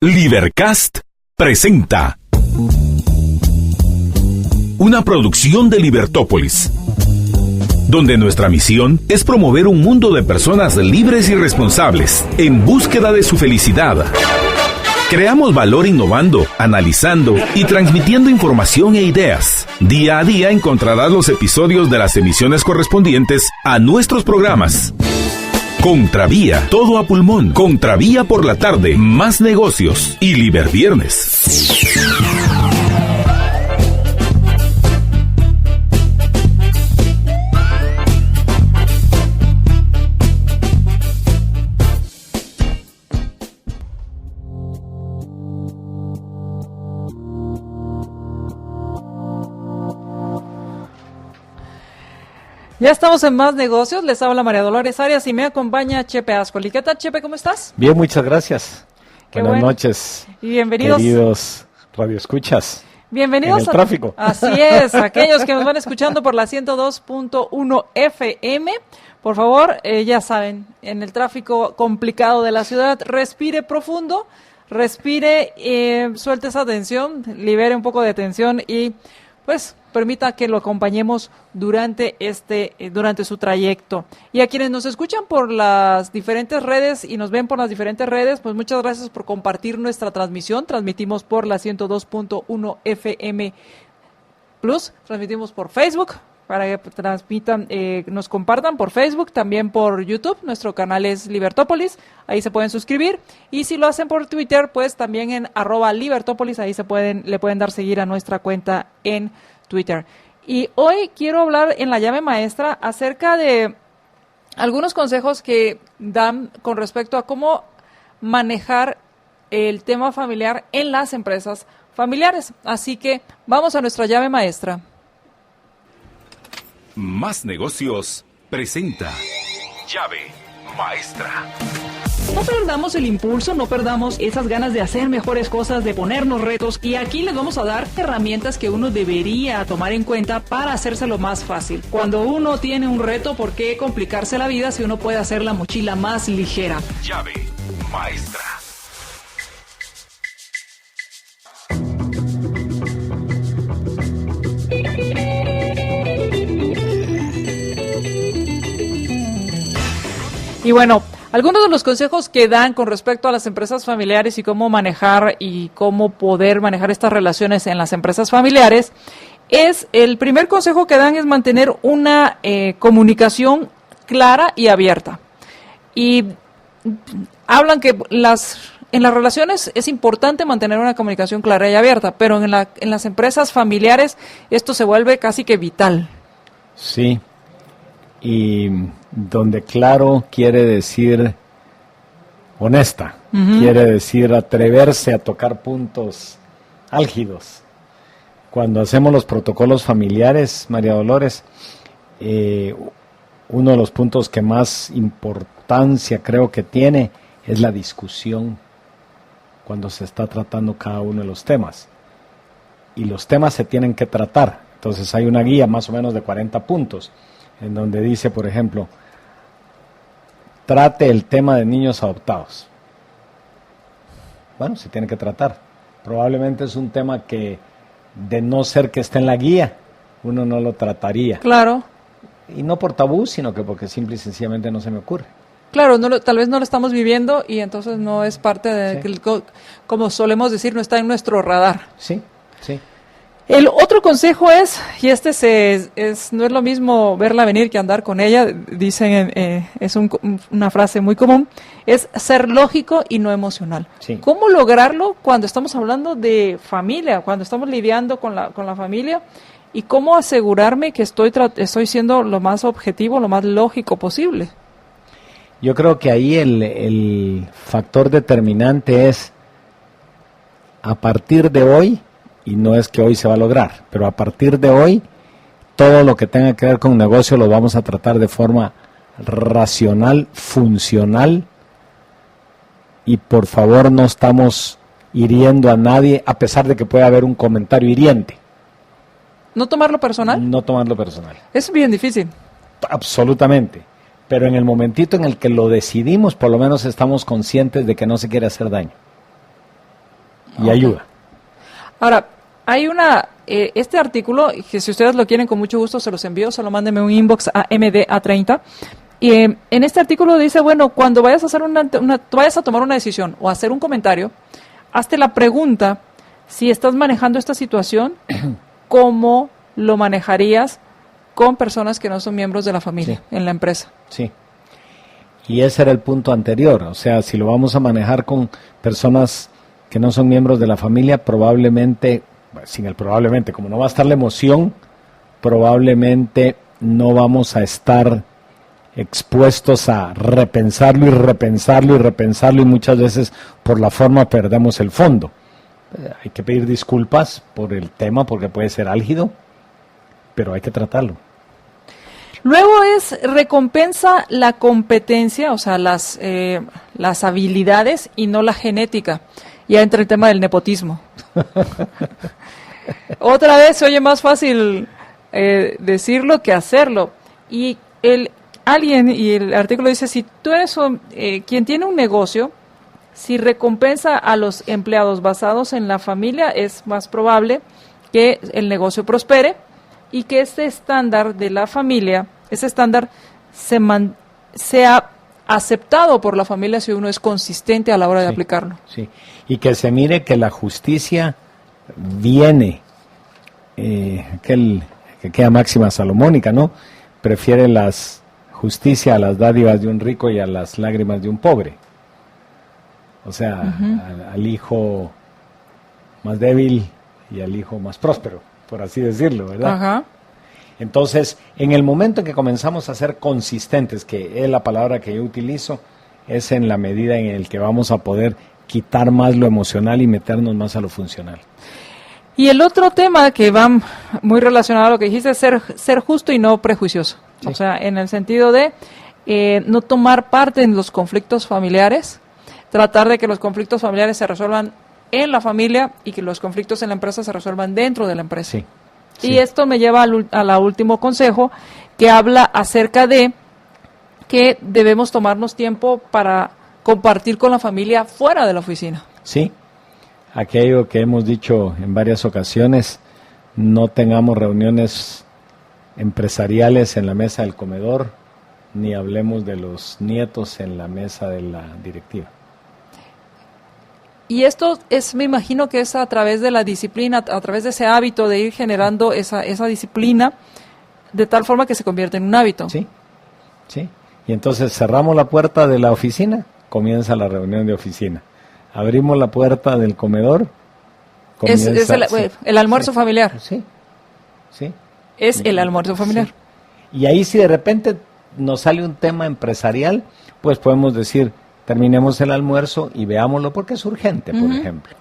Libercast presenta una producción de Libertópolis, donde nuestra misión es promover un mundo de personas libres y responsables en búsqueda de su felicidad. Creamos valor innovando, analizando y transmitiendo información e ideas. Día a día encontrarás los episodios de las emisiones correspondientes a nuestros programas. Contravía, todo a pulmón. Contravía por la tarde, más negocios y Liberviernes. Ya estamos en Más Negocios, les habla María Dolores Arias y me acompaña Chepe Ascoli. ¿Qué tal, Chepe? ¿Cómo estás? Bien, muchas gracias. Buenas noches, y bienvenidos, queridos radioescuchas. Bienvenidos en el tráfico. Así es, aquellos que nos van escuchando por la 102.1 FM. Por favor, ya saben, en el tráfico complicado de la ciudad, respire profundo, respire, suelte esa tensión, libere un poco de tensión y pues permita que lo acompañemos durante su trayecto. Y a quienes nos escuchan por las diferentes redes y nos ven por las diferentes redes, pues muchas gracias por compartir nuestra transmisión. Transmitimos por la 102.1 FM Plus, transmitimos por Facebook, para que transmitan, nos compartan por Facebook, también por YouTube. Nuestro canal es Libertópolis, ahí se pueden suscribir. Y si lo hacen por Twitter, pues también en @Libertópolis, ahí le pueden dar seguir a nuestra cuenta en Twitter. Y hoy quiero hablar en la llave maestra acerca de algunos consejos que dan con respecto a cómo manejar el tema familiar en las empresas familiares. Así que vamos a nuestra llave maestra. Más Negocios presenta Llave Maestra. No perdamos el impulso, no perdamos esas ganas de hacer mejores cosas, de ponernos retos, y aquí les vamos a dar herramientas que uno debería tomar en cuenta para hacérselo más fácil. Cuando uno tiene un reto, ¿por qué complicarse la vida si uno puede hacer la mochila más ligera? Llave Maestra. Y bueno, algunos de los consejos que dan con respecto a las empresas familiares y cómo manejar y cómo poder manejar estas relaciones en las empresas familiares el primer consejo que dan es mantener una comunicación clara y abierta. Y hablan que en las relaciones es importante mantener una comunicación clara y abierta, pero en las empresas familiares esto se vuelve casi que vital. Sí, y donde claro quiere decir honesta, quiere decir atreverse a tocar puntos álgidos. Cuando hacemos los protocolos familiares, María Dolores, uno de los puntos que más importancia creo que tiene es la discusión cuando se está tratando cada uno de los temas. Y los temas se tienen que tratar. Entonces hay una guía más o menos de 40 puntos, en donde dice, por ejemplo, trate el tema de niños adoptados. Bueno, se tiene que tratar. Probablemente es un tema que, de no ser que esté en la guía, uno no lo trataría. Claro. Y no por tabú, sino que porque simple y sencillamente no se me ocurre. Claro, tal vez no lo estamos viviendo y entonces no es parte de, sí, como solemos decir, no está en nuestro radar. Sí, sí. El otro consejo es, y no es lo mismo verla venir que andar con ella, dicen, es una frase muy común, es ser lógico y no emocional. Sí. ¿Cómo lograrlo cuando estamos hablando de familia, cuando estamos lidiando con la familia? ¿Y cómo asegurarme que estoy siendo lo más objetivo, lo más lógico posible? Yo creo que ahí el factor determinante es, a partir de hoy, y no es que hoy se va a lograr, pero a partir de hoy, todo lo que tenga que ver con negocio lo vamos a tratar de forma racional, funcional, y por favor no estamos hiriendo a nadie, a pesar de que pueda haber un comentario hiriente. ¿No tomarlo personal? No tomarlo personal. Es bien difícil. Absolutamente. Pero en el momentito en el que lo decidimos, por lo menos estamos conscientes de que no se quiere hacer daño. y ayuda. Ahora, hay este artículo, que si ustedes lo quieren con mucho gusto se los envío, solo mándenme un inbox a MDA30. Y en este artículo dice, bueno, cuando vayas a hacer vayas a tomar una decisión o hacer un comentario, hazte la pregunta, si estás manejando esta situación, ¿cómo lo manejarías con personas que no son miembros de la familia en la empresa? Sí. Y ese era el punto anterior, o sea, si lo vamos a manejar con personas que no son miembros de la familia, probablemente, sin el probablemente, como no va a estar la emoción, probablemente no vamos a estar expuestos a repensarlo y repensarlo y repensarlo, y muchas veces por la forma perdemos el fondo. Hay que pedir disculpas por el tema porque puede ser álgido, pero hay que tratarlo. Luego recompensa la competencia, o sea, las habilidades y no la genética. Ya entra el tema del nepotismo. Otra vez se oye más fácil decirlo que hacerlo. Y el artículo dice, si tú eres quien tiene un negocio, si recompensa a los empleados basados en la familia, es más probable que el negocio prospere y que ese estándar de la familia, ese estándar sea aceptado por la familia si uno es consistente a la hora de aplicarlo. Sí, y que se mire que la justicia viene, aquella máxima salomónica, ¿no? Prefiere justicia a las dádivas de un rico y a las lágrimas de un pobre. O sea, al hijo más débil y al hijo más próspero, por así decirlo, ¿verdad? Ajá. Entonces, en el momento en que comenzamos a ser consistentes, que es la palabra que yo utilizo, es en la medida en el que vamos a poder quitar más lo emocional y meternos más a lo funcional. Y el otro tema que va muy relacionado a lo que dijiste es ser justo y no prejuicioso. Sí. O sea, en el sentido de no tomar parte en los conflictos familiares, tratar de que los conflictos familiares se resuelvan en la familia y que los conflictos en la empresa se resuelvan dentro de la empresa. Sí. Sí. Y esto me lleva al último consejo, que habla acerca de que debemos tomarnos tiempo para compartir con la familia fuera de la oficina. Sí, aquello que hemos dicho en varias ocasiones, no tengamos reuniones empresariales en la mesa del comedor, ni hablemos de los nietos en la mesa de la directiva. Y esto me imagino que es a través de la disciplina, a través de ese hábito de ir generando esa disciplina, de tal forma que se convierte en un hábito. Sí, sí. Y entonces cerramos la puerta de la oficina, comienza la reunión de oficina. Abrimos la puerta del comedor, comienza... Es el almuerzo familiar. Sí, sí. Es el almuerzo familiar. Sí. Y ahí si de repente nos sale un tema empresarial, pues podemos decir... terminemos el almuerzo y veámoslo porque es urgente, por ejemplo.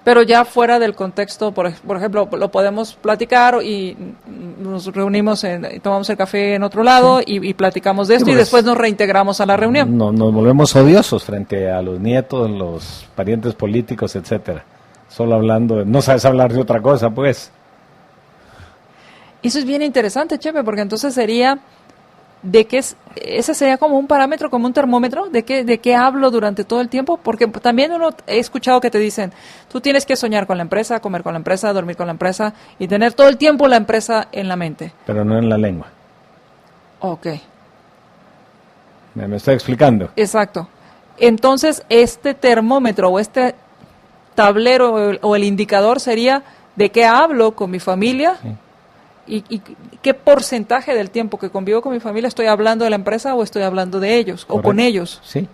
Pero ya fuera del contexto, por ejemplo, lo podemos platicar y nos reunimos, tomamos el café en otro lado y platicamos de esto y después nos reintegramos a la reunión. No, nos volvemos odiosos frente a los nietos, los parientes políticos, etcétera. Solo hablando, no sabes hablar de otra cosa, pues. Eso es bien interesante, Chepe, porque entonces sería... ese sería como un parámetro, como un termómetro de qué hablo durante todo el tiempo, porque también he escuchado que te dicen, tú tienes que soñar con la empresa, comer con la empresa, dormir con la empresa y tener todo el tiempo la empresa en la mente. Pero no en la lengua. Ok. Me estoy explicando. Exacto. Entonces, este termómetro o este tablero o el indicador sería de qué hablo con mi familia. Sí. ¿Y qué porcentaje del tiempo que convivo con mi familia estoy hablando de la empresa o estoy hablando de ellos? Correcto. O con ellos? Sí,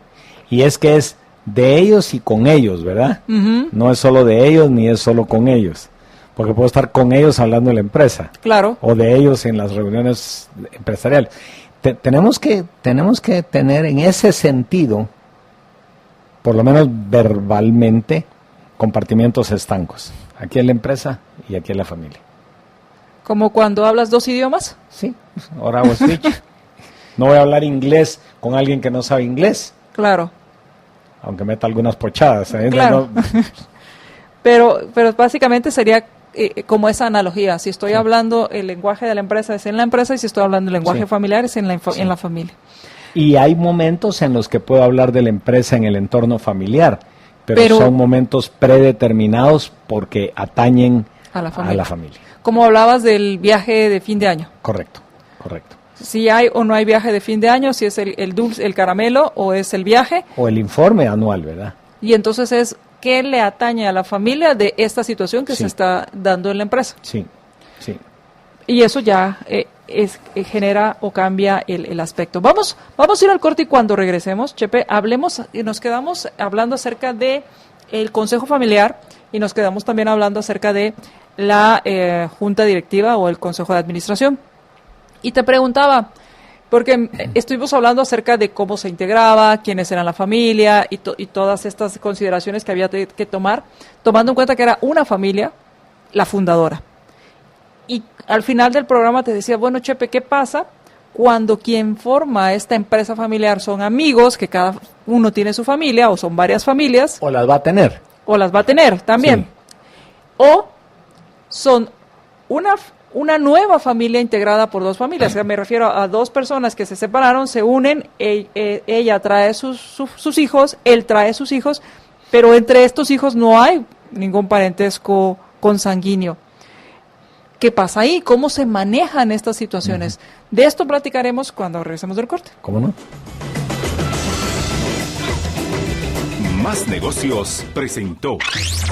y es que es de ellos y con ellos, ¿verdad? No es solo de ellos ni es solo con ellos, porque puedo estar con ellos hablando de la empresa. Claro. O de ellos en las reuniones empresariales. Tenemos que tener en ese sentido, por lo menos verbalmente, compartimientos estancos. Aquí en la empresa y aquí en la familia. ¿Como cuando hablas 2 idiomas? Sí, ahora hago switch. No voy a hablar inglés con alguien que no sabe inglés. Claro. Aunque meta algunas pochadas. Claro. No. pero básicamente sería como esa analogía. Si estoy hablando el lenguaje de la empresa es en la empresa y si estoy hablando el lenguaje familiar es en la familia. Y hay momentos en los que puedo hablar de la empresa en el entorno familiar, pero son momentos predeterminados porque atañen a la familia. Como hablabas del viaje de fin de año. Correcto. Si hay o no hay viaje de fin de año, si es el dulce, el caramelo, o es el viaje. O el informe anual, ¿verdad? Y entonces es qué le atañe a la familia de esta situación que se está dando en la empresa. Sí. Y eso ya genera o cambia el aspecto. Vamos a ir al corte y cuando regresemos, Chepe, nos quedamos hablando acerca de el consejo familiar y nos quedamos también hablando acerca de la junta directiva o el consejo de administración. Y te preguntaba, porque estuvimos hablando acerca de cómo se integraba, quiénes eran la familia y todas estas consideraciones que había que tomar, tomando en cuenta que era una familia, la fundadora. Y al final del programa te decía, bueno, Chepe, ¿qué pasa cuando quien forma esta empresa familiar son amigos, que cada uno tiene su familia, o son varias familias? O las va a tener. O las va a tener también. Sí. O son una nueva familia integrada por dos familias. Me refiero a dos personas que se separaron, se unen, ella trae sus hijos, él trae sus hijos, pero entre estos hijos no hay ningún parentesco consanguíneo. ¿Qué pasa ahí? ¿Cómo se manejan estas situaciones? De esto platicaremos cuando regresemos del corte. ¿Cómo no? Más Negocios presentó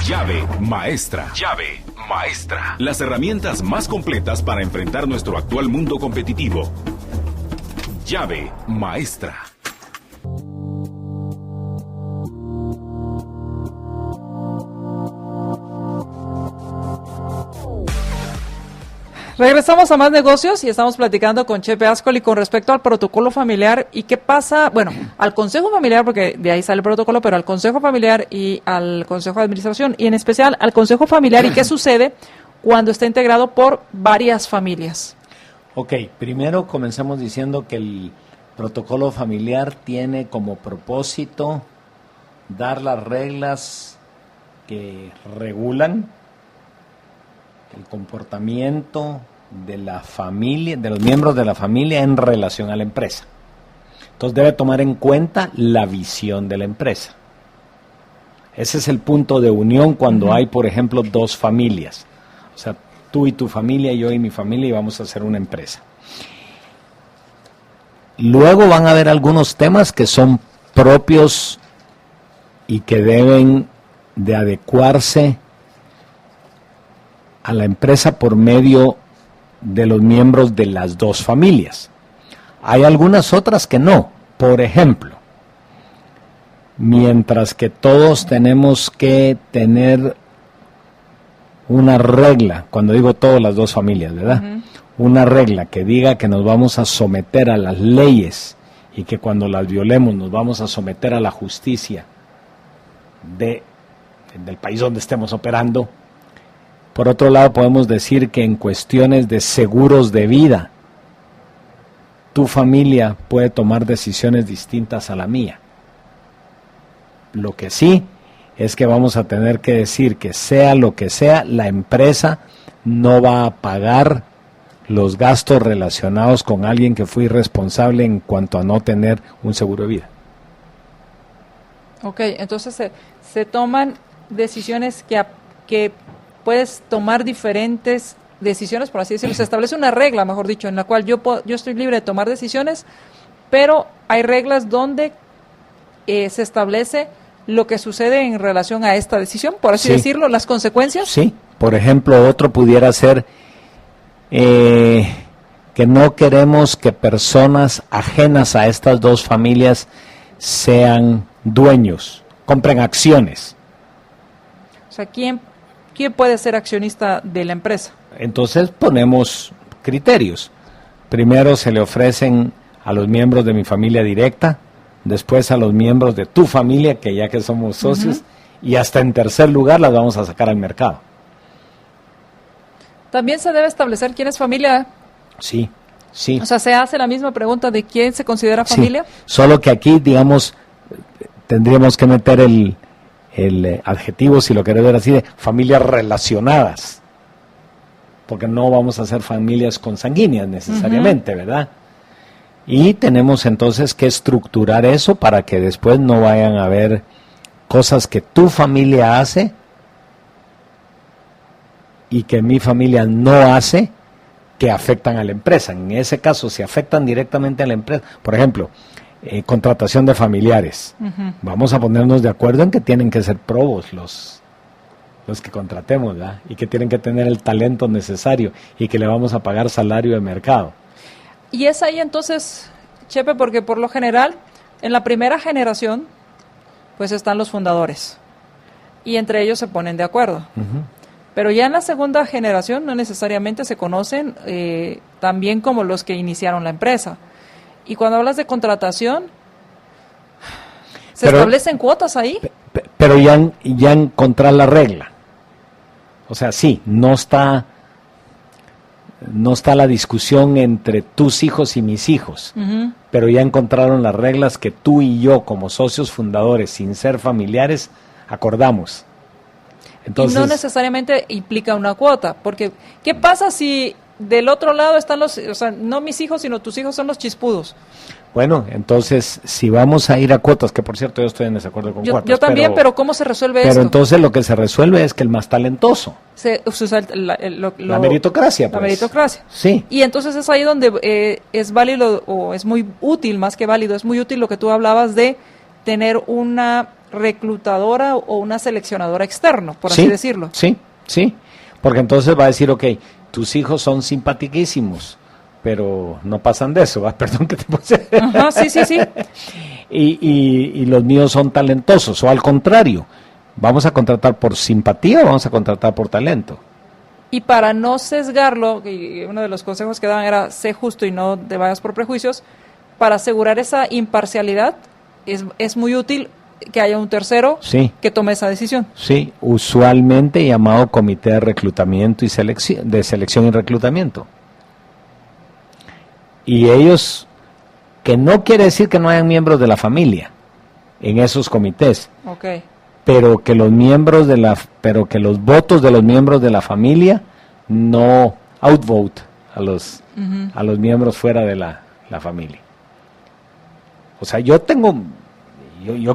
Llave Maestra. Llave Maestra. Las herramientas más completas para enfrentar nuestro actual mundo competitivo. Llave Maestra. Regresamos a Más Negocios y estamos platicando con Chepe Ascoli con respecto al protocolo familiar y qué pasa, bueno, al consejo familiar, porque de ahí sale el protocolo, pero al consejo familiar y al consejo de administración, y en especial al consejo familiar y qué sucede cuando está integrado por varias familias. Ok, primero comencemos diciendo que el protocolo familiar tiene como propósito dar las reglas que regulan el comportamiento de la familia, de los miembros de la familia en relación a la empresa. Entonces debe tomar en cuenta la visión de la empresa. Ese es el punto de unión cuando hay, por ejemplo, dos familias. O sea, tú y tu familia, yo y mi familia, y vamos a hacer una empresa. Luego van a haber algunos temas que son propios y que deben de adecuarse a la empresa por medio de los miembros de las dos familias. Hay algunas otras que no. Por ejemplo, mientras que todos tenemos que tener una regla, cuando digo todas las dos familias, ¿verdad? Una regla que diga que nos vamos a someter a las leyes y que cuando las violemos nos vamos a someter a la justicia del país donde estemos operando. Por otro lado, podemos decir que en cuestiones de seguros de vida, tu familia puede tomar decisiones distintas a la mía. Lo que sí es que vamos a tener que decir que sea lo que sea, la empresa no va a pagar los gastos relacionados con alguien que fue irresponsable en cuanto a no tener un seguro de vida. Ok, entonces se toman decisiones que puedes tomar diferentes decisiones, por así decirlo. Se establece una regla, mejor dicho, en la cual yo estoy libre de tomar decisiones, pero hay reglas donde se establece lo que sucede en relación a esta decisión, por así decirlo, las consecuencias. Sí, por ejemplo, otro pudiera ser que no queremos que personas ajenas a estas dos familias sean dueños, compren acciones. O sea, ¿quién puede ser accionista de la empresa? Entonces ponemos criterios. Primero se le ofrecen a los miembros de mi familia directa, después a los miembros de tu familia, que ya que somos socios, y hasta en tercer lugar las vamos a sacar al mercado. También se debe establecer quién es familia. Sí, sí. O sea, se hace la misma pregunta de quién se considera familia. Sí. Solo que aquí, digamos, tendríamos que meter el adjetivo, si lo querés ver así, de familias relacionadas, porque no vamos a ser familias consanguíneas necesariamente, ¿verdad? Y tenemos entonces que estructurar eso para que después no vayan a haber cosas que tu familia hace y que mi familia no hace, que afectan a la empresa. En ese caso, si afectan directamente a la empresa, por ejemplo, contratación de familiares. Vamos a ponernos de acuerdo en que tienen que ser probos los que contratemos, ¿verdad? Y que tienen que tener el talento necesario y que le vamos a pagar salario de mercado. Y es ahí entonces, Chepe, porque por lo general, en la primera generación, pues están los fundadores. Y entre ellos se ponen de acuerdo. Pero ya en la segunda generación no necesariamente se conocen también como los que iniciaron la empresa. Y cuando hablas de contratación, ¿se establecen cuotas ahí? Pero ya encontrar la regla. O sea, sí, no está la discusión entre tus hijos y mis hijos, pero ya encontraron las reglas que tú y yo, como socios fundadores, sin ser familiares, acordamos. Entonces, y no necesariamente implica una cuota, porque ¿qué pasa si del otro lado están o sea, no mis hijos, sino tus hijos son los chispudos? Bueno, entonces, si vamos a ir a cuotas, que por cierto yo estoy en desacuerdo con cuotas. Yo también, pero ¿cómo se resuelve esto? Pero entonces lo que se resuelve es que el más talentoso. Se usa la meritocracia, pues. La meritocracia. Sí. Y entonces es ahí donde es válido, o es muy útil, más que válido, es muy útil lo que tú hablabas de tener una reclutadora o una seleccionadora externo, por así decirlo. Sí, porque entonces va a decir, ok, tus hijos son simpaticísimos, pero no pasan de eso, perdón que te puse. Ajá, sí. Y los míos son talentosos, o al contrario, ¿vamos a contratar por simpatía o vamos a contratar por talento? Y para no sesgarlo, y uno de los consejos que daban era, sé justo y no te vayas por prejuicios, para asegurar esa imparcialidad, es muy útil que haya un tercero que tome esa decisión. Sí, usualmente llamado comité de reclutamiento y selección y reclutamiento. Y ellos, que no quiere decir que no hayan miembros de la familia en esos comités, pero que los votos de los miembros de la familia no outvote a los miembros fuera de la familia. O sea, yo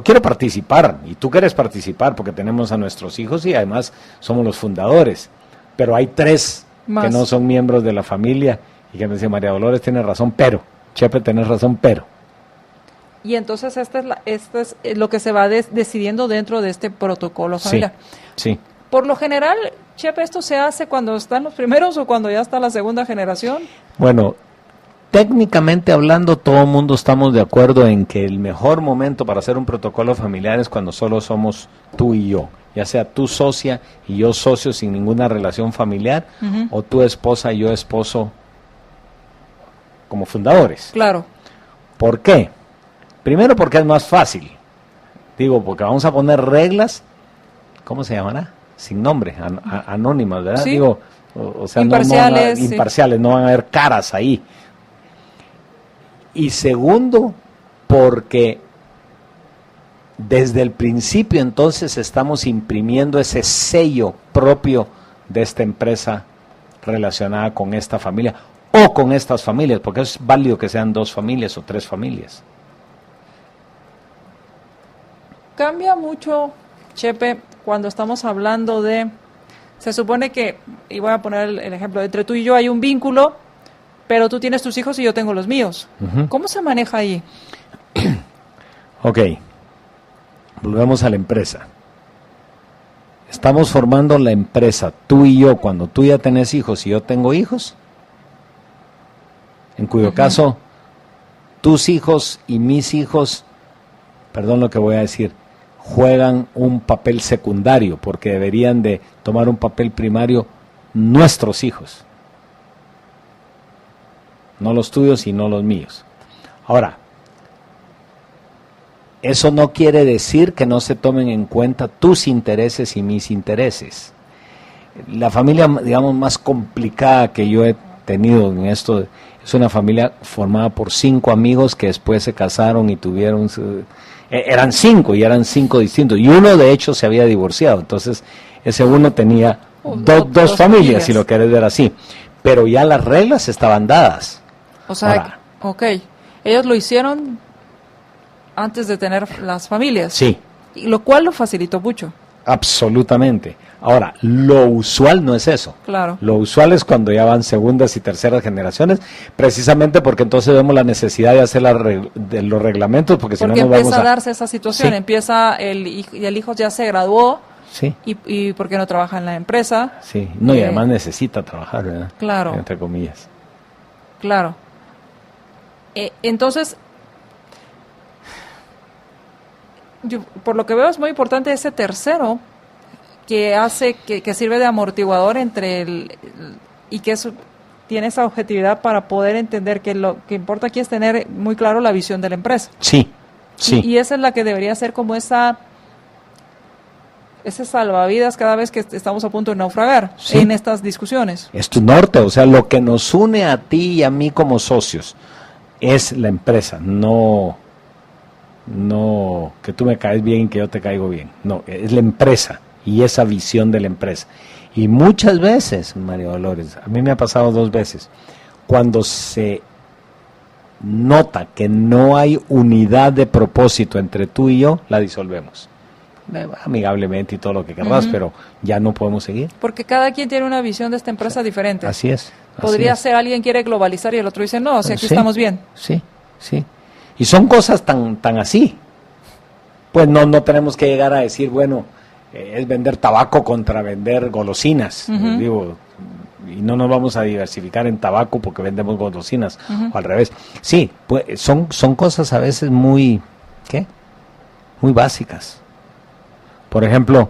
quiero participar y tú quieres participar porque tenemos a nuestros hijos y además somos los fundadores, pero hay 3 que no son miembros de la familia y que me dice, María Dolores tiene razón, pero, Chepe, tenés razón, pero. Y entonces esto es lo que se va decidiendo dentro de este protocolo familiar. Sí. Por lo general, Chepe, ¿esto se hace cuando están los primeros o cuando ya está la segunda generación? Bueno, técnicamente hablando, todo el mundo estamos de acuerdo en que el mejor momento para hacer un protocolo familiar es cuando solo somos tú y yo, ya sea tú socia y yo socio sin ninguna relación familiar, o tu esposa y yo esposo como fundadores. Claro. ¿Por qué? Primero porque es más fácil. Digo, porque vamos a poner reglas, ¿cómo se llamará? Sin nombre, anónimas, ¿verdad? Sí. Digo, o sea, imparciales, imparciales, no van a haber caras ahí. Y segundo, porque desde el principio entonces estamos imprimiendo ese sello propio de esta empresa relacionada con esta familia o con estas familias, porque es válido que sean 2 familias o 3 familias. Cambia mucho, Chepe, cuando estamos hablando se supone que, y voy a poner el ejemplo, entre tú y yo hay un vínculo, pero tú tienes tus hijos y yo tengo los míos. ¿Cómo se maneja ahí? Ok, volvemos a la empresa. Estamos formando la empresa, tú y yo, cuando tú ya tenés hijos y yo tengo hijos, en cuyo caso tus hijos y mis hijos, perdón lo que voy a decir, juegan un papel secundario, porque deberían de tomar un papel primario nuestros hijos. No los tuyos y no los míos. Ahora, eso no quiere decir que no se tomen en cuenta tus intereses y mis intereses. La familia, digamos, más complicada que yo he tenido en esto es una familia formada por 5 amigos que después se casaron y tuvieron... eran 5 y eran 5 distintos. Y uno, de hecho, se había divorciado. Entonces, ese uno tenía dos familias, si lo querés ver así. Pero ya las reglas estaban dadas. O sea, ellos lo hicieron antes de tener las familias. Sí, y lo cual lo facilitó mucho. Absolutamente. Ahora, lo usual no es eso. Claro. Lo usual es cuando ya van segundas y terceras generaciones, precisamente porque entonces vemos la necesidad de hacer de los reglamentos, porque si no nos vamos empieza a darse esa situación, Sí. empieza el hijo ya se graduó, Sí, y ¿por qué no trabaja en la empresa? sí. No, y además necesita trabajar, ¿verdad? Claro. Entre comillas. Claro. Entonces, por lo que veo es muy importante ese tercero que hace, que sirve de amortiguador entre y que tiene esa objetividad para poder entender que lo que importa aquí es tener muy claro la visión de la empresa. Sí, sí. Y esa es la que debería ser como ese salvavidas cada vez que estamos a punto de naufragar Sí. en estas discusiones. Es tu norte, o sea, lo que nos une a ti y a mí como socios es la empresa, no que tú me caes bien y que yo te caigo bien. No, es la empresa y esa visión de la empresa. Y muchas veces, María Dolores, a mí me ha pasado 2 veces, cuando se nota que no hay unidad de propósito entre tú y yo, la disolvemos. Amigablemente y todo lo que querrás, pero ya no podemos seguir. Porque cada quien tiene una visión de esta empresa diferente. Así es. Podría así es. ser alguien quiere globalizar y el otro dice, no, o sea, aquí Sí, estamos bien. Sí, sí. Y son cosas tan así. Pues no tenemos que llegar a decir, bueno, es vender tabaco contra vender golosinas. Digo, y no nos vamos a diversificar en tabaco porque vendemos golosinas, o al revés. Sí, pues son cosas a veces muy básicas. Por ejemplo,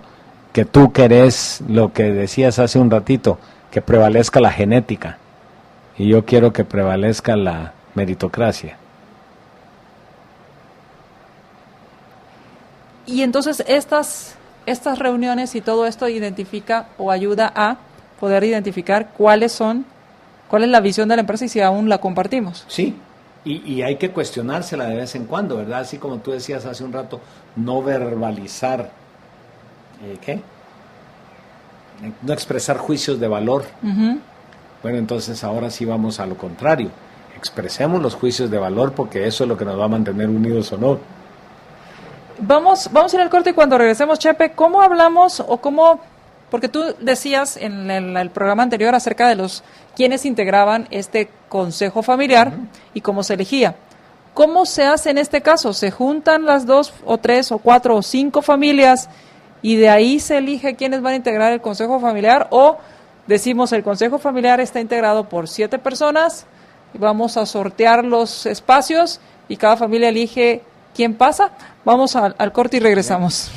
que tú querés, lo que decías hace un ratito, que prevalezca la genética, y yo quiero que prevalezca la meritocracia. Y entonces estas reuniones y todo esto identifica o ayuda a poder identificar cuál es la visión de la empresa y si aún la compartimos. Sí, y hay que cuestionársela de vez en cuando, ¿verdad? Así como tú decías hace un rato, no verbalizar, no expresar juicios de valor. Bueno, entonces ahora sí vamos a lo contrario. Expresemos los juicios de valor porque eso es lo que nos va a mantener unidos o no. Vamos a ir al corte y cuando regresemos, Chepe, ¿cómo hablamos o cómo? Porque tú decías en el programa anterior acerca de quienes integraban este consejo familiar y cómo se elegía. ¿Cómo se hace en este caso? ¿Se juntan las 2 o 3 o 4 o 5 familias y de ahí se elige quiénes van a integrar el consejo familiar? ¿O decimos el consejo familiar está integrado por 7 personas y vamos a sortear los espacios y cada familia elige quién pasa? Vamos al corte y regresamos.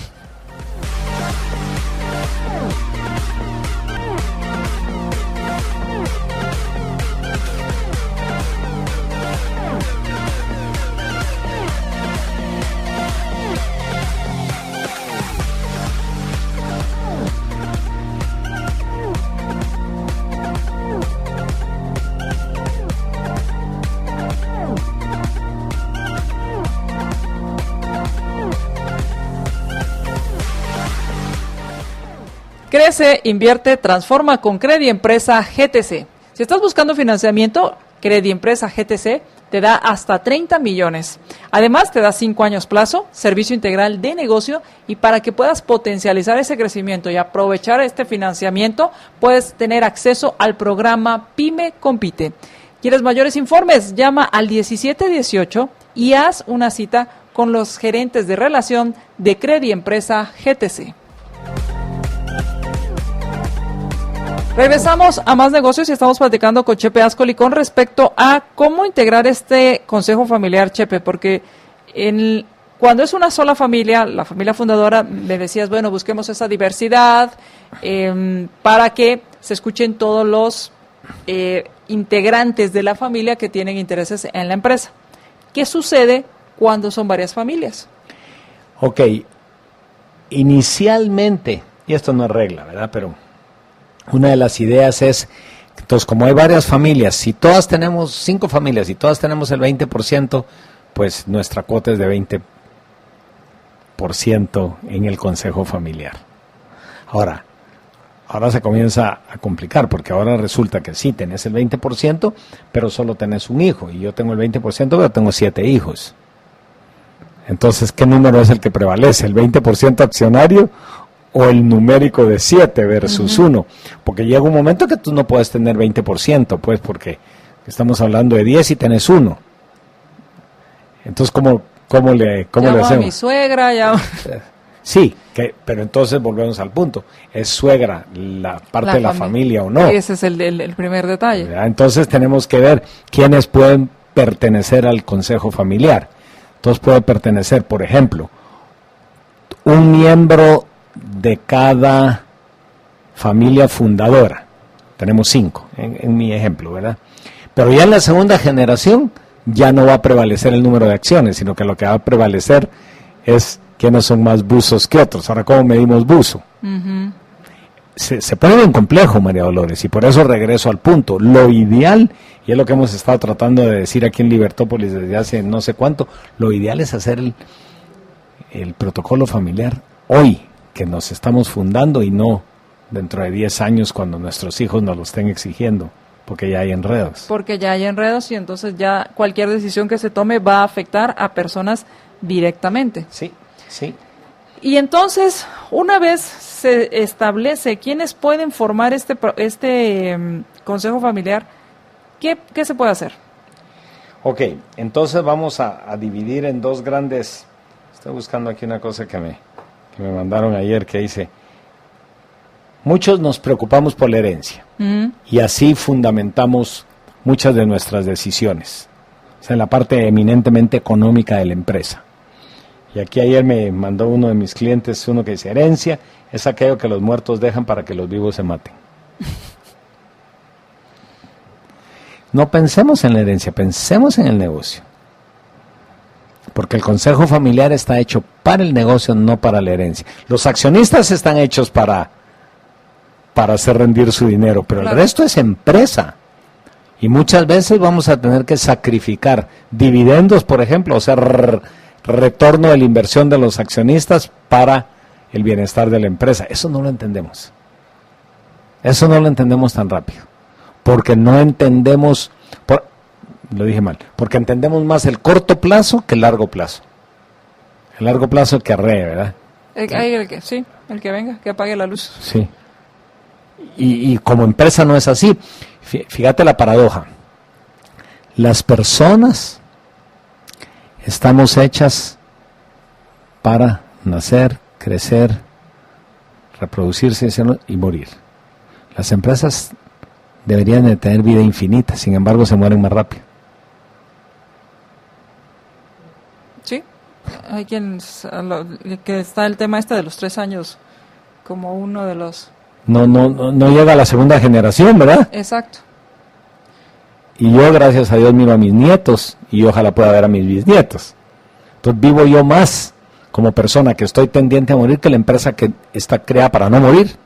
Crece, invierte, transforma con Crediempresa GTC. Si estás buscando financiamiento, Crediempresa GTC te da hasta 30 millones. Además, te da 5 años plazo, servicio integral de negocio y para que puedas potencializar ese crecimiento y aprovechar este financiamiento, puedes tener acceso al programa Pyme Compite. ¿Quieres mayores informes? Llama al 1718 y haz una cita con los gerentes de relación de Crediempresa GTC. Regresamos a Más Negocios y estamos platicando con Chepe Ascoli con respecto a cómo integrar este consejo familiar, Chepe, porque cuando es una sola familia, la familia fundadora, le decías, bueno, busquemos esa diversidad para que se escuchen todos los integrantes de la familia que tienen intereses en la empresa. ¿Qué sucede cuando son varias familias? Ok, inicialmente, y esto no es regla, ¿verdad? Pero una de las ideas es, entonces como hay varias familias, si todas tenemos 5 familias y todas tenemos el 20%, pues nuestra cuota es de 20% en el consejo familiar. Ahora se comienza a complicar, porque ahora resulta que sí, tenés el 20%, pero solo tenés un hijo, y yo tengo el 20%, pero tengo 7 hijos. Entonces, ¿qué número es el que prevalece? ¿El 20% accionario o el numérico de 7 versus 1? Porque llega un momento que tú no puedes tener 20%, pues, porque estamos hablando de 10 y tenés 1. Entonces, ¿cómo le hacemos? A mi suegra, Sí, pero entonces volvemos al punto. ¿Es suegra la parte de la familia o no? Ese es el primer detalle. Entonces tenemos que ver quiénes pueden pertenecer al consejo familiar. Entonces puede pertenecer, por ejemplo, un miembro de cada familia fundadora. Tenemos 5 en mi ejemplo, ¿verdad? Pero ya en la segunda generación ya no va a prevalecer el número de acciones, sino que lo que va a prevalecer es quiénes son más buzos que otros. Ahora, ¿cómo medimos buzo? Se pone bien complejo, María Dolores, y por eso regreso al punto. Lo ideal, y es lo que hemos estado tratando de decir aquí en Libertópolis desde hace no sé cuánto, lo ideal es hacer el protocolo familiar hoy, que nos estamos fundando, y no dentro de 10 años cuando nuestros hijos nos lo estén exigiendo, porque ya hay enredos. Porque ya hay enredos y entonces ya cualquier decisión que se tome va a afectar a personas directamente. Sí, sí. Y entonces, una vez se establece quiénes pueden formar este consejo familiar, ¿qué se puede hacer? Ok, entonces vamos a dividir en dos grandes. Estoy buscando aquí una cosa que me mandaron ayer que dice: muchos nos preocupamos por la herencia y así fundamentamos muchas de nuestras decisiones, o sea, en la parte eminentemente económica de la empresa. Y aquí ayer me mandó uno de mis clientes uno que dice: herencia es aquello que los muertos dejan para que los vivos se maten. No pensemos en la herencia, pensemos en el negocio. Porque el consejo familiar está hecho para el negocio, no para la herencia. Los accionistas están hechos para hacer rendir su dinero, pero claro, el resto es empresa. Y muchas veces vamos a tener que sacrificar dividendos, por ejemplo, o sea, retorno de la inversión de los accionistas para el bienestar de la empresa. Eso no lo entendemos. Eso no lo entendemos tan rápido. Porque no entendemos, lo dije mal, porque entendemos más el corto plazo que el largo plazo. El largo plazo que arree, ¿verdad? El que venga, que apague la luz. Sí. Y como empresa no es así. Fíjate la paradoja. Las personas estamos hechas para nacer, crecer, reproducirse y morir. Las empresas deberían de tener vida infinita, sin embargo se mueren más rápido. Sí, hay quien que está el tema de los 3 años como uno de los... No llega a la segunda generación, ¿verdad? Exacto. Y yo, gracias a Dios, miro a mis nietos y ojalá pueda ver a mis bisnietos. Entonces vivo yo más como persona que estoy tendiente a morir que la empresa que está creada para no morir.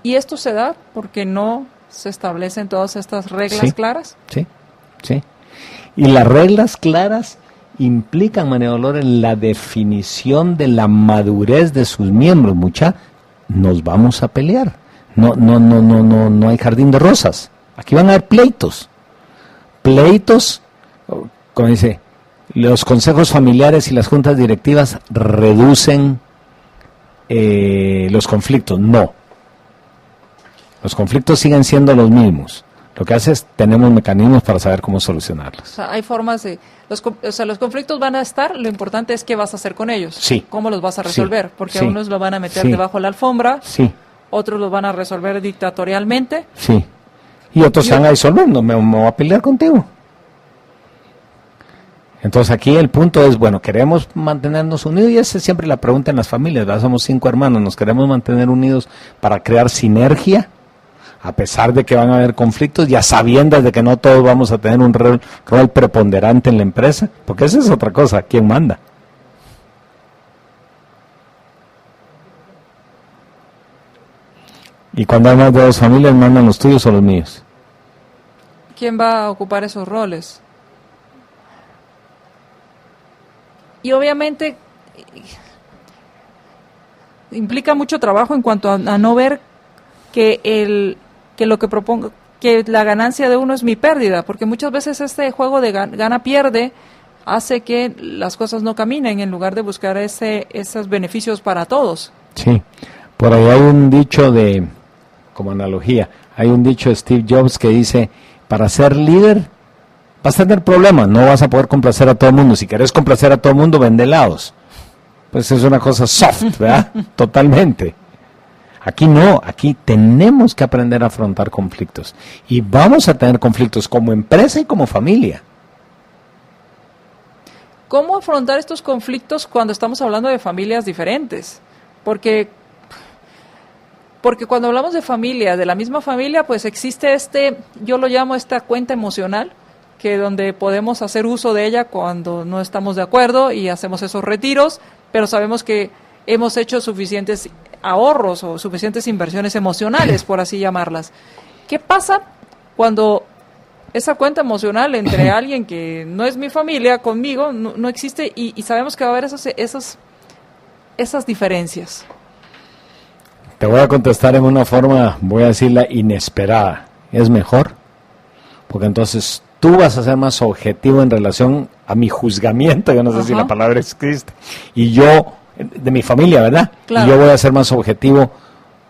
¿Y esto se da porque no se establecen todas estas reglas claras? Sí. Y las reglas claras implican, María Dolores, la definición de la madurez de sus miembros. Nos vamos a pelear. No hay jardín de rosas. Aquí van a haber pleitos. Pleitos, como dice, los consejos familiares y las juntas directivas reducen los conflictos. No. Los conflictos siguen siendo los mismos. Lo que hace es, tenemos mecanismos para saber cómo solucionarlos. O sea, hay formas de... los conflictos van a estar, lo importante es qué vas a hacer con ellos. Sí. ¿Cómo los vas a resolver? Porque sí, unos lo van a meter debajo de la alfombra, otros los van a resolver dictatorialmente. Sí. Y otros se van a disolver, no me voy a pelear contigo. Entonces aquí el punto es, bueno, queremos mantenernos unidos, y esa es siempre la pregunta en las familias, ¿verdad? Somos 5 hermanos, nos queremos mantener unidos para crear sinergia, a pesar de que van a haber conflictos, ya sabiendo de que no todos vamos a tener un rol preponderante en la empresa, porque esa es otra cosa, ¿quién manda? Y cuando hay más de 2 familias, ¿mandan los tuyos o los míos? ¿Quién va a ocupar esos roles? Y obviamente implica mucho trabajo en cuanto a no ver que lo que propongo, que la ganancia de uno es mi pérdida, porque muchas veces este juego de gana-pierde hace que las cosas no caminen en lugar de buscar esos beneficios para todos. Sí, por ahí hay un dicho como analogía, hay un dicho de Steve Jobs que dice, para ser líder vas a tener problemas, no vas a poder complacer a todo el mundo. Si querés complacer a todo el mundo, vende helados. Pues es una cosa soft, ¿verdad? Totalmente. Aquí no, aquí tenemos que aprender a afrontar conflictos. Y vamos a tener conflictos como empresa y como familia. ¿Cómo afrontar estos conflictos cuando estamos hablando de familias diferentes? Porque cuando hablamos de familia, de la misma familia, pues existe yo lo llamo esta cuenta emocional, que donde podemos hacer uso de ella cuando no estamos de acuerdo y hacemos esos retiros, pero sabemos que hemos hecho suficientes ahorros o suficientes inversiones emocionales, por así llamarlas. ¿Qué pasa cuando esa cuenta emocional entre alguien que no es mi familia, conmigo, no existe y sabemos que va a haber esas diferencias? Te voy a contestar en una forma, voy a decirla inesperada. ¿Es mejor? Porque entonces tú vas a ser más objetivo en relación a mi juzgamiento, yo no sé si la palabra existe, y yo, de mi familia, ¿verdad? Claro. Y yo voy a ser más objetivo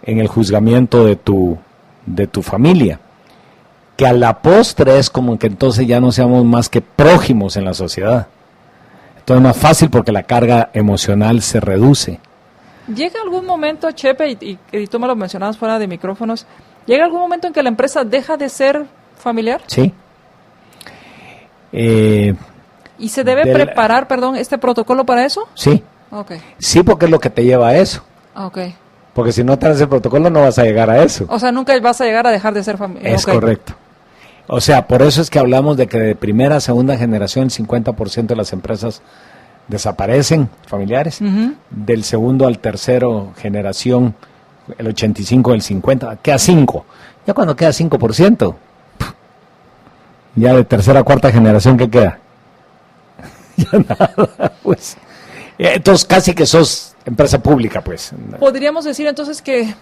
en el juzgamiento de tu familia. Que a la postre es como que entonces ya no seamos más que prójimos en la sociedad. Entonces es más fácil porque la carga emocional se reduce. ¿Llega algún momento, Chepe, y tú me lo mencionabas fuera de micrófonos, llega algún momento en que la empresa deja de ser familiar? Sí. ¿Y se debe preparar, este protocolo para eso? Sí. Okay. Sí, porque es lo que te lleva a eso. Okay. Porque si no tienes el protocolo no vas a llegar a eso. O sea, nunca vas a llegar a dejar de ser familiar. Es correcto. O sea, por eso es que hablamos de que de primera a segunda generación el 50% de las empresas desaparecen familiares. Del segundo al tercero generación el 85, el 50, queda 5. Ya cuando queda 5%, ya de tercera a cuarta generación, ¿qué queda? Ya nada, pues. Entonces casi que sos empresa pública, pues. Podríamos decir entonces que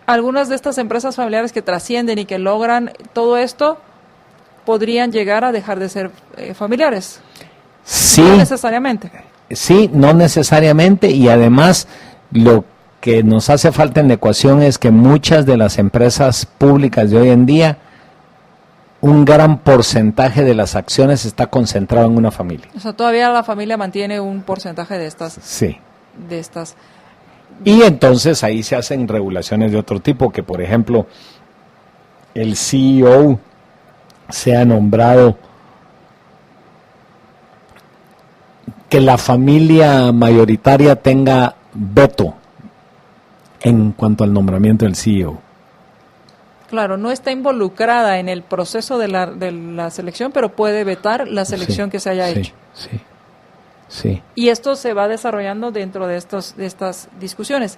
algunas de estas empresas familiares que trascienden y que logran todo esto podrían llegar a dejar de ser familiares. Sí. No necesariamente. Sí, no necesariamente, y además lo que nos hace falta en la ecuación es que muchas de las empresas públicas de hoy en día, un gran porcentaje de las acciones está concentrado en una familia. O sea, todavía la familia mantiene un porcentaje de estas. Sí. De estas. Y entonces ahí se hacen regulaciones de otro tipo, que por ejemplo, el CEO sea nombrado, que la familia mayoritaria tenga veto en cuanto al nombramiento del CEO. Claro, no está involucrada en el proceso de la selección, pero puede vetar la selección que se haya hecho. Sí. Y esto se va desarrollando dentro de estas discusiones.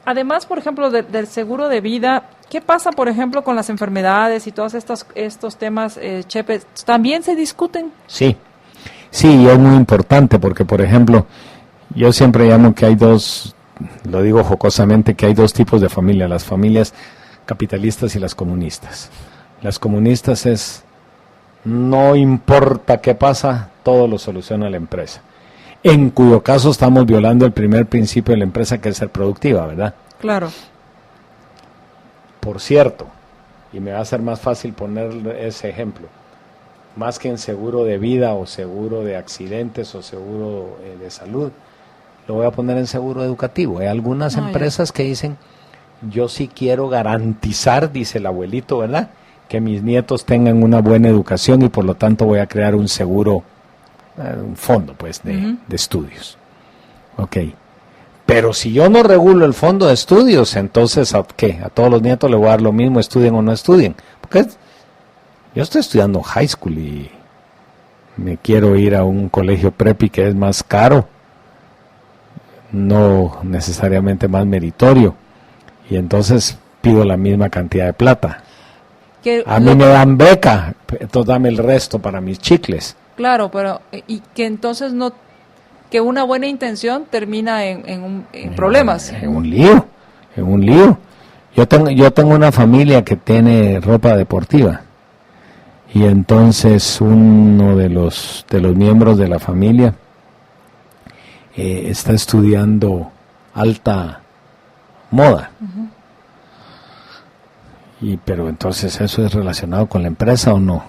Además, por ejemplo, del seguro de vida, ¿qué pasa, por ejemplo, con las enfermedades y todos estos temas, Chepe? ¿También se discuten? Sí, y es muy importante porque, por ejemplo, yo siempre llamo que hay dos, lo digo jocosamente, que hay dos tipos de familia, las familias capitalistas y las comunistas. Las comunistas es, no importa qué pasa, todo lo soluciona la empresa. En cuyo caso estamos violando el primer principio de la empresa, que es ser productiva, ¿verdad? Claro. Por cierto, y me va a ser más fácil poner ese ejemplo, más que en seguro de vida o seguro de accidentes o seguro de salud, lo voy a poner en seguro educativo. Hay algunas empresas que dicen, yo sí quiero garantizar, dice el abuelito, ¿verdad?, que mis nietos tengan una buena educación y por lo tanto voy a crear un seguro, un fondo pues de estudios. Ok. Pero si yo no regulo el fondo de estudios, entonces ¿a qué? A todos los nietos les voy a dar lo mismo, estudien o no estudien. Porque yo estoy estudiando high school y me quiero ir a un colegio prepi que es más caro, no necesariamente más meritorio, y entonces pido la misma cantidad de plata. A mí me dan beca, entonces dame el resto para mis chicles. Claro, pero y que entonces no, que una buena intención termina en problemas. En un lío. Yo tengo una familia que tiene ropa deportiva y entonces uno de los miembros de la familia está estudiando alta moda. Pero entonces, ¿eso es relacionado con la empresa o no?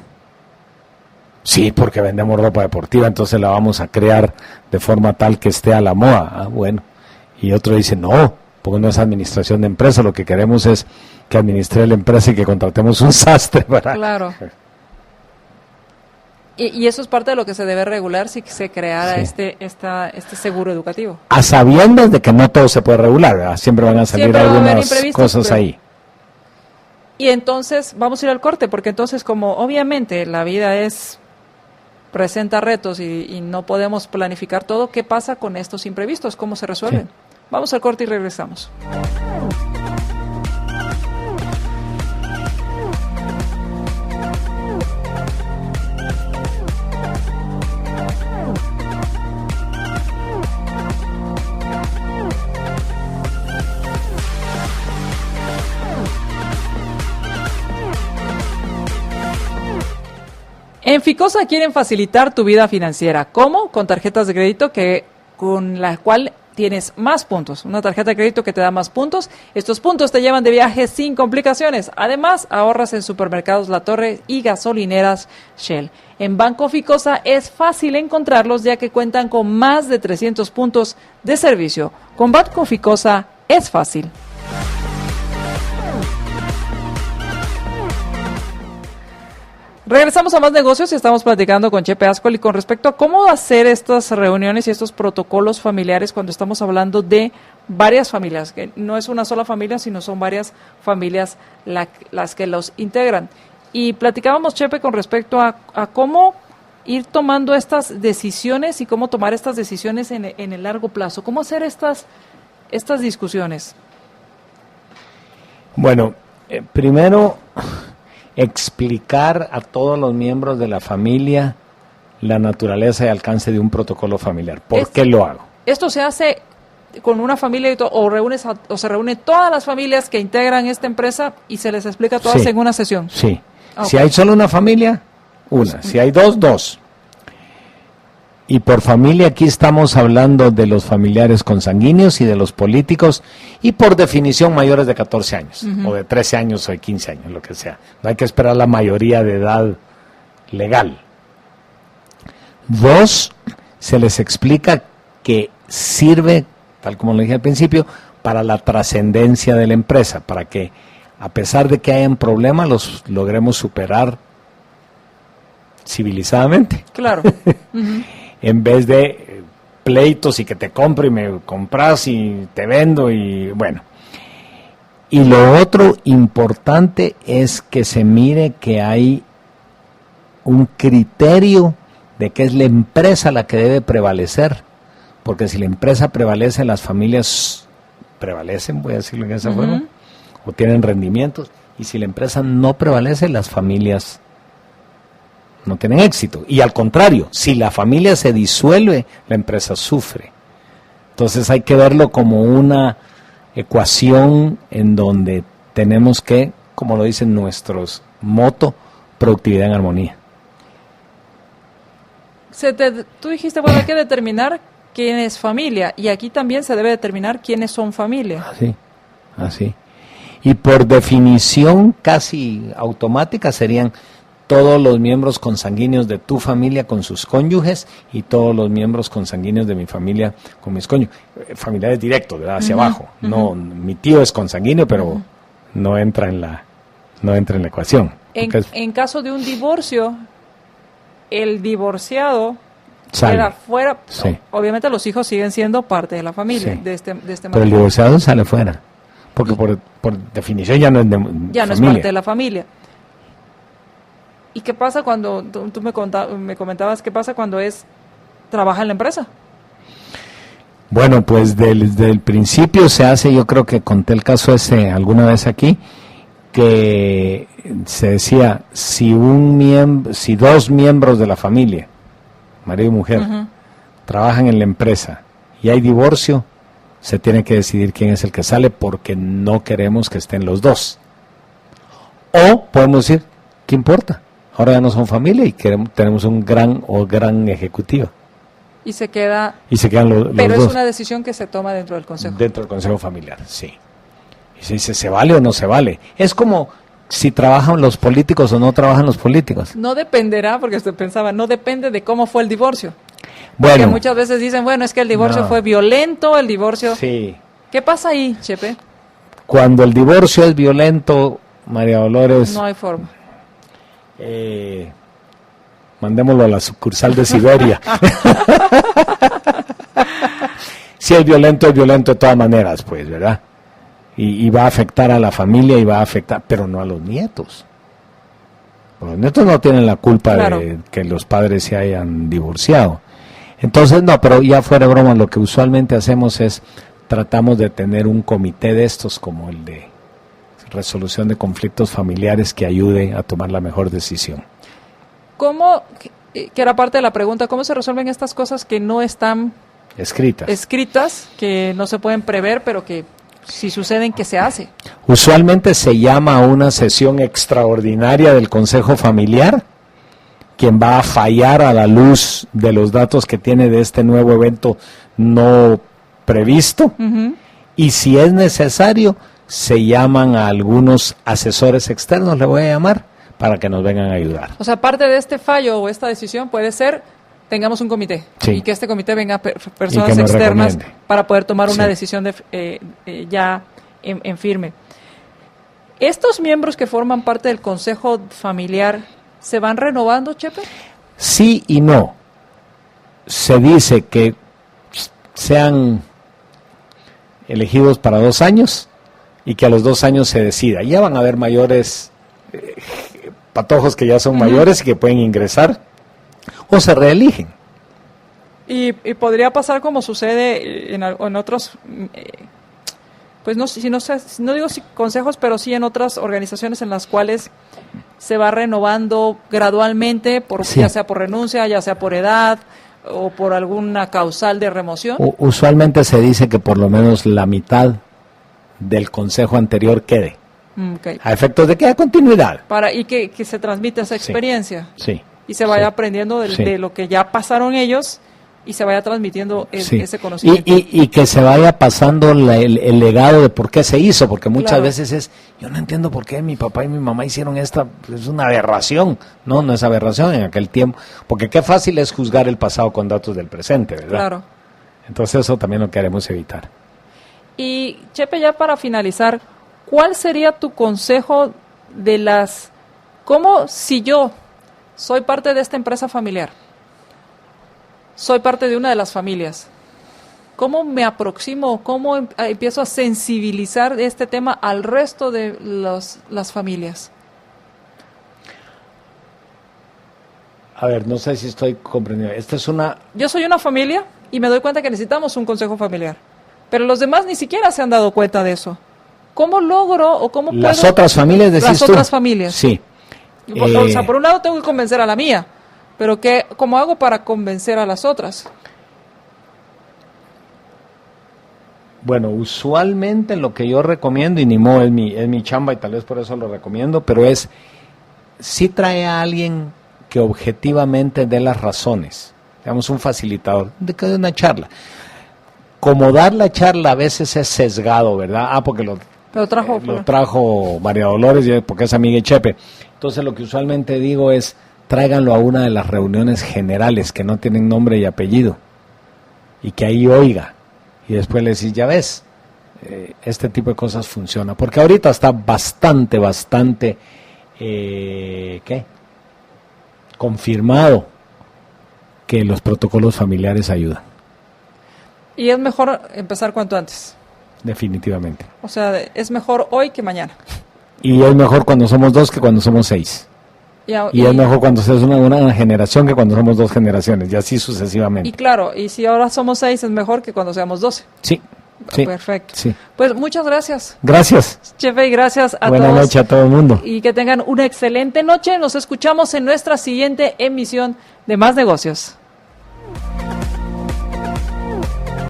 Sí, porque vendemos ropa deportiva, entonces la vamos a crear de forma tal que esté a la moda. Ah, bueno. Y otro dice, no, porque no es administración de empresa, lo que queremos es que administre la empresa y que contratemos un sastre, ¿verdad? Claro. Y eso es parte de lo que se debe regular si se creara este seguro educativo. A sabiendas de que no todo se puede regular, ¿verdad? Siempre van a salir algunas cosas ahí. Y entonces vamos a ir al corte, porque entonces como obviamente la vida presenta retos y no podemos planificar todo, ¿qué pasa con estos imprevistos? ¿Cómo se resuelven? Sí. Vamos al corte y regresamos. En Ficosa quieren facilitar tu vida financiera. ¿Cómo? Con tarjetas de crédito con la cual tienes más puntos. Una tarjeta de crédito que te da más puntos. Estos puntos te llevan de viaje sin complicaciones. Además, ahorras en supermercados La Torre y gasolineras Shell. En Banco Ficosa es fácil encontrarlos ya que cuentan con más de 300 puntos de servicio. Con Banco Ficosa es fácil. Regresamos a más negocios y estamos platicando con Chepe Ascoli con respecto a cómo hacer estas reuniones y estos protocolos familiares cuando estamos hablando de varias familias, que no es una sola familia, sino son varias familias las que los integran. Y platicábamos, Chepe, con respecto a cómo ir tomando estas decisiones y cómo tomar estas decisiones en el largo plazo. ¿Cómo hacer estas discusiones? Bueno, primero explicar a todos los miembros de la familia la naturaleza y alcance de un protocolo familiar. ¿Por qué lo hago? ¿Esto se hace con una familia o se reúnen todas las familias que integran esta empresa y se les explica a todas en una sesión? Sí. Okay. Si hay solo una familia, una. Si hay dos. Y por familia aquí estamos hablando de los familiares consanguíneos y de los políticos y por definición mayores de 14 años o de 13 años o de 15 años, lo que sea. No hay que esperar la mayoría de edad legal. 2, se les explica que sirve, tal como lo dije al principio, para la trascendencia de la empresa, para que a pesar de que hayan problemas los logremos superar civilizadamente. Claro. En vez de pleitos y que te compro y me compras y te vendo y bueno. Y lo otro importante es que se mire que hay un criterio de que es la empresa la que debe prevalecer, porque si la empresa prevalece, las familias prevalecen, voy a decirlo en esa forma, o tienen rendimientos, y si la empresa no prevalece, las familias no tienen éxito. Y al contrario, si la familia se disuelve, la empresa sufre. Entonces hay que verlo como una ecuación en donde tenemos que, como lo dicen nuestros moto, productividad en armonía. Tú dijiste, bueno, hay que determinar quién es familia, y aquí también se debe determinar quiénes son familia. Así. Y por definición casi automática serían todos los miembros consanguíneos de tu familia con sus cónyuges y todos los miembros consanguíneos de mi familia con mis cónyuges. Familiares directos, ¿verdad? Hacia abajo. No, mi tío es consanguíneo, pero no entra en la ecuación. En caso de un divorcio, el divorciado queda fuera. Sí. Obviamente los hijos siguen siendo parte de la familia, de este matrimonio. Pero el divorciado sale fuera, porque por definición ya no es no es parte de la familia. ¿Y qué pasa cuando, tú me comentabas, qué pasa cuando trabaja en la empresa? Bueno, pues desde el principio se hace, yo creo que conté el caso ese alguna vez aquí, que se decía, si dos miembros de la familia, marido y mujer, trabajan en la empresa y hay divorcio, se tiene que decidir quién es el que sale porque no queremos que estén los dos. O podemos decir, ¿qué importa? ahora ya no son familia y tenemos un gran ejecutivo. Y se quedan los pero dos. Es una decisión que se toma dentro del consejo. Dentro del consejo familiar, sí. Y se dice, ¿se vale o no se vale? Es como si trabajan los políticos o no trabajan los políticos. No dependerá, porque usted pensaba, no depende de cómo fue el divorcio. Bueno. Porque muchas veces dicen, bueno, es que el divorcio fue violento, el divorcio... Sí. ¿Qué pasa ahí, Chepe? Cuando el divorcio es violento, María Dolores... No hay forma. Mandémoslo a la sucursal de Siberia. Si es violento de todas maneras, pues, ¿verdad? Y va a afectar a la familia y va a afectar, pero no a los nietos. Los nietos no tienen la culpa de que los padres se hayan divorciado. Entonces, no, pero ya fuera de broma, lo que usualmente hacemos es, tratamos de tener un comité de estos, como el de resolución de conflictos familiares, que ayude a tomar la mejor decisión. ¿Cómo, que era parte de la pregunta, cómo se resuelven estas cosas que no están escritas, que no se pueden prever, pero que si suceden, ¿qué se hace? Usualmente se llama a una sesión extraordinaria del Consejo Familiar, quien va a fallar a la luz de los datos que tiene de este nuevo evento no previsto, y si es necesario, se llaman a algunos asesores externos, le voy a llamar, para que nos vengan a ayudar. O sea, parte de este fallo o esta decisión puede ser, tengamos un comité, y que este comité venga personas externas para poder tomar una decisión ya en firme. ¿Estos miembros que forman parte del Consejo Familiar se van renovando, Chepe? Sí y no. Se dice que sean elegidos para 2 años y que a los 2 años se decida. Ya van a haber mayores patojos que ya son mayores y que pueden ingresar o se reeligen. Y podría pasar como sucede en otros, pues no digo consejos, pero sí en otras organizaciones en las cuales se va renovando gradualmente, ya sea por renuncia, ya sea por edad o por alguna causal de remoción. Usualmente se dice que por lo menos la mitad del consejo anterior quede. Okay. A efectos de que haya continuidad. Y que se transmita esa experiencia. Sí. Y se vaya aprendiendo de lo que ya pasaron ellos y se vaya transmitiendo ese conocimiento. Y que se vaya pasando el legado de por qué se hizo, porque muchas veces yo no entiendo por qué mi papá y mi mamá hicieron esta, es una aberración. No es aberración en aquel tiempo, porque qué fácil es juzgar el pasado con datos del presente, ¿verdad? Claro. Entonces eso también lo queremos evitar. Y Chepe, ya para finalizar, ¿cuál sería tu consejo cómo si yo soy parte de esta empresa familiar, soy parte de una de las familias, cómo me aproximo, cómo empiezo a sensibilizar este tema al resto de las familias? A ver, no sé si estoy comprendiendo. Yo soy una familia y me doy cuenta que necesitamos un consejo familiar, pero los demás ni siquiera se han dado cuenta de eso. ¿Cómo logro o cómo puedo? Las otras familias, decís Las otras familias. Sí. O sea, por un lado tengo que convencer a la mía, pero ¿cómo hago para convencer a las otras? Bueno, usualmente lo que yo recomiendo, y ni modo, es mi chamba y tal vez por eso lo recomiendo, pero es, si trae a alguien que objetivamente dé las razones, digamos un facilitador, de una charla. Como dar la charla a veces es sesgado, ¿verdad? Porque lo trajo María Dolores, porque es amiga de Chepe. Entonces lo que usualmente digo es, tráiganlo a una de las reuniones generales que no tienen nombre y apellido, y que ahí oiga, y después le decís, ya ves, este tipo de cosas funciona, porque ahorita está bastante confirmado que los protocolos familiares ayudan. Y es mejor empezar cuanto antes. Definitivamente. O sea, es mejor hoy que mañana. Y es mejor cuando somos 2 que cuando somos 6. Y es mejor cuando es una generación que cuando somos 2 generaciones, y así sucesivamente. Y claro, y si ahora somos 6 es mejor que cuando seamos 12. Sí. Perfecto. Sí. Pues muchas gracias. Gracias. Chepe, y gracias a todos. Buenas noches a todo el mundo. Y que tengan una excelente noche. Nos escuchamos en nuestra siguiente emisión de Más Negocios.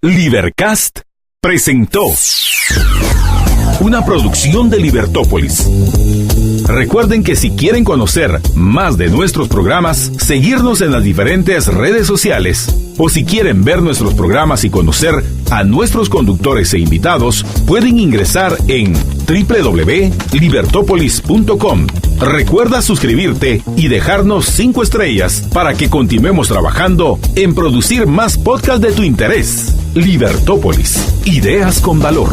Libercast presentó una producción de Libertópolis. Recuerden que si quieren conocer más de nuestros programas, seguirnos en las diferentes redes sociales, o si quieren ver nuestros programas y conocer a nuestros conductores e invitados, pueden ingresar en www.libertopolis.com. Recuerda suscribirte y dejarnos 5 estrellas para que continuemos trabajando en producir más podcasts de tu interés. Libertópolis, ideas con valor.